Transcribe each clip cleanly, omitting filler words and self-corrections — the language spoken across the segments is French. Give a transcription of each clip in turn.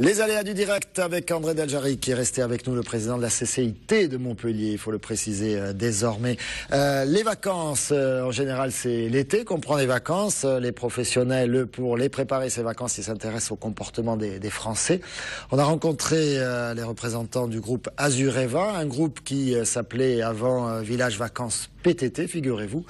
Les aléas du direct avec André Deljari qui est resté avec nous, le président de la CCIT de Montpellier, il faut le préciser désormais. Les vacances, en général c'est l'été qu'on prend les vacances. Les professionnels, pour les préparer ces vacances, ils s'intéressent au comportement des Français. On a rencontré les représentants du groupe Azureva, un groupe qui s'appelait avant Village Vacances PTT, figurez-vous.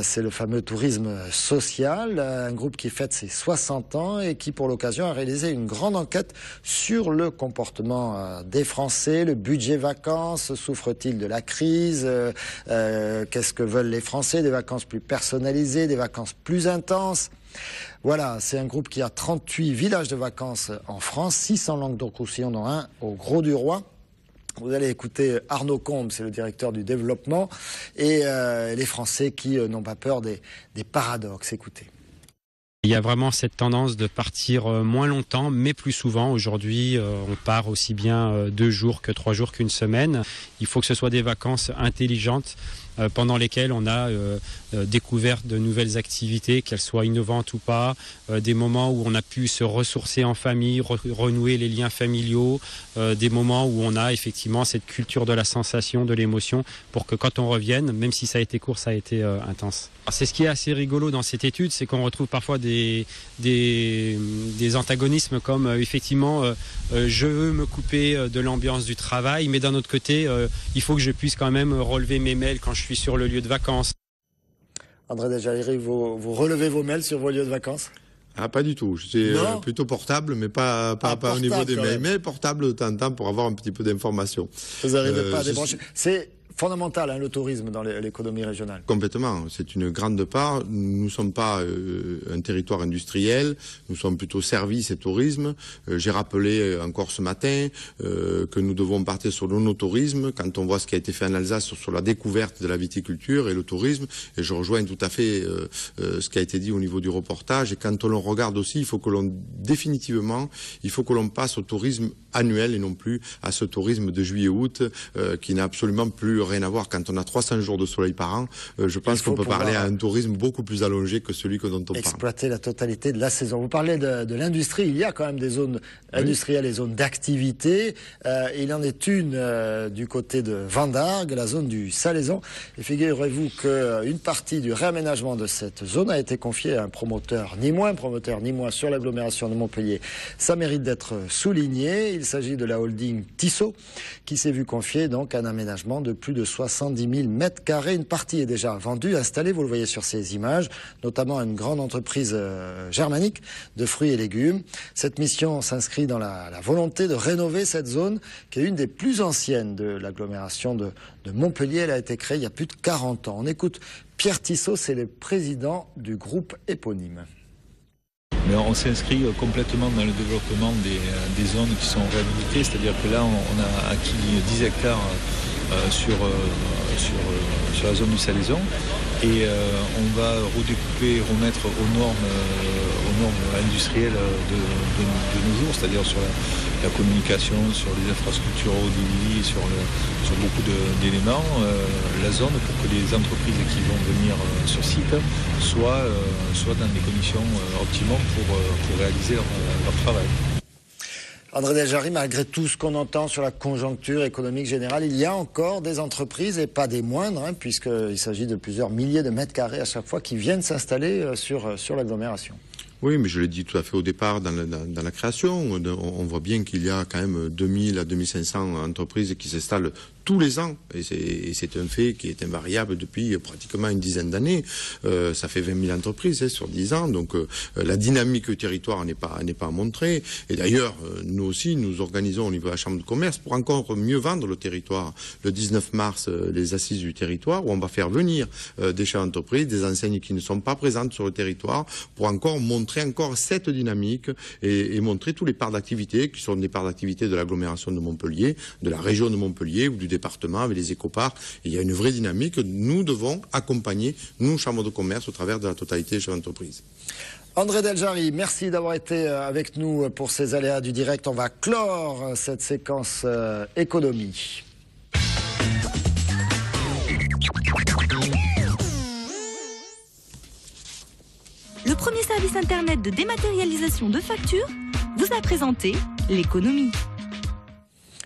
C'est le fameux tourisme social, un groupe qui fête ses 60 ans et qui, pour l'occasion, a réalisé une grande enquête sur le comportement des Français, le budget vacances, souffre-t-il de la crise, qu'est-ce que veulent les Français, des vacances plus personnalisées, des vacances plus intenses. Voilà, c'est un groupe qui a 38 villages de vacances en France, 6 en Languedoc-Roussillon, dont un au Gros-du-Roi. Vous allez écouter Arnaud Combe, c'est le directeur du développement, et les Français qui n'ont pas peur des paradoxes. Écoutez. Il y a vraiment cette tendance de partir moins longtemps, mais plus souvent. Aujourd'hui, on part aussi bien 2 jours que 3 jours qu'une semaine. Il faut que ce soit des vacances intelligentes pendant lesquelles on a découvert de nouvelles activités, qu'elles soient innovantes ou pas, des moments où on a pu se ressourcer en famille, renouer les liens familiaux, des moments où on a effectivement cette culture de la sensation, de l'émotion, pour que quand on revienne, même si ça a été court, ça a été intense. C'est ce qui est assez rigolo dans cette étude, c'est qu'on retrouve parfois des antagonismes comme effectivement je veux me couper de l'ambiance du travail, mais d'un autre côté, il faut que je puisse quand même relever mes mails quand je suis sur le lieu de vacances. André Deljari, vous relevez vos mails sur vos lieux de vacances ? Ah, pas du tout. C'est plutôt portable, mais pas au niveau des mails, mais portable de temps en temps pour avoir un petit peu d'informations. Vous n'arrivez pas à débrancher. C'est fondamental, le tourisme dans l'économie régionale. Complètement. C'est une grande part. Nous ne sommes pas un territoire industriel. Nous sommes plutôt services et tourisme. J'ai rappelé encore ce matin que nous devons partir sur l'onotourisme quand on voit ce qui a été fait en Alsace sur la découverte de la viticulture et le tourisme. Et je rejoins tout à fait ce qui a été dit au niveau du reportage. Et quand on le regarde aussi, il faut que l'on passe au tourisme annuel et non plus à ce tourisme de juillet-août qui n'a absolument plus rien à voir. Quand on a 300 jours de soleil par an, je pense qu'on peut parler à un tourisme beaucoup plus allongé que celui dont on parle. Exploiter la totalité de la saison. Vous parlez de l'industrie, il y a quand même des zones industrielles et zones d'activité. Il en est une du côté de Vendargues, la zone du Salaison. Et figurez-vous qu'une partie du réaménagement de cette zone a été confiée à un promoteur, ni moins sur l'agglomération de Montpellier. Ça mérite d'être souligné. Il s'agit de la holding Tissot, qui s'est vu confier donc un aménagement de plus de 70 000 mètres carrés. Une partie est déjà vendue, installée, vous le voyez sur ces images, notamment une grande entreprise germanique de fruits et légumes. Cette mission s'inscrit dans la volonté de rénover cette zone, qui est une des plus anciennes de l'agglomération de Montpellier. Elle a été créée il y a plus de 40 ans. On écoute Pierre Tissot, c'est le président du groupe éponyme. Mais on s'inscrit complètement dans le développement des zones qui sont réhabilitées, c'est-à-dire que là on a acquis 10 hectares sur la zone du Salaison et on va redécouper, remettre aux normes industrielles de nos jours, c'est-à-dire sur la communication, sur les infrastructures haut débit, sur beaucoup d'éléments, la zone pour que les entreprises qui vont venir sur site soient dans des conditions optimales pour réaliser leur travail. André Deljari, malgré tout ce qu'on entend sur la conjoncture économique générale, il y a encore des entreprises, et pas des moindres, puisqu'il s'agit de plusieurs milliers de mètres carrés à chaque fois, qui viennent s'installer sur l'agglomération. Oui, mais je l'ai dit tout à fait au départ dans la création. On voit bien qu'il y a quand même 2000 à 2500 entreprises qui s'installent tous les ans. Et c'est un fait qui est invariable depuis pratiquement une dizaine d'années. Ça fait 20 000 entreprises sur 10 ans. Donc la dynamique du territoire n'est pas à montrer. Et d'ailleurs, nous aussi, nous organisons au niveau de la Chambre de commerce pour encore mieux vendre le territoire. Le 19 mars, les assises du territoire, où on va faire venir des chefs d'entreprise, des enseignes qui ne sont pas présentes sur le territoire, pour encore montrer cette dynamique et montrer tous les parts d'activité qui sont des parts d'activité de l'agglomération de Montpellier, de la région de Montpellier ou du département avec les écoparcs. Il y a une vraie dynamique que nous devons accompagner, nous, Chambre de commerce, au travers de la totalité des chefs d'entreprise. André Deljari, merci d'avoir été avec nous pour ces aléas du direct. On va clore cette séquence économie. Le premier service internet de dématérialisation de factures vous a présenté l'économie.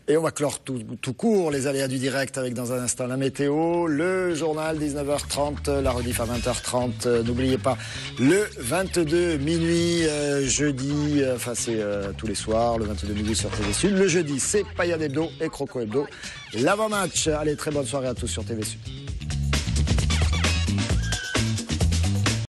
Et on va clore tout court les aléas du direct avec dans un instant la météo, le journal 19h30, la rediff à 20h30. N'oubliez pas le 22 minuit jeudi, enfin c'est tous les soirs, le 22 minuit sur TV Sud. Le jeudi c'est Payad Hebdo et Croco Hebdo. L'avant-match, allez très bonne soirée à tous sur TV Sud.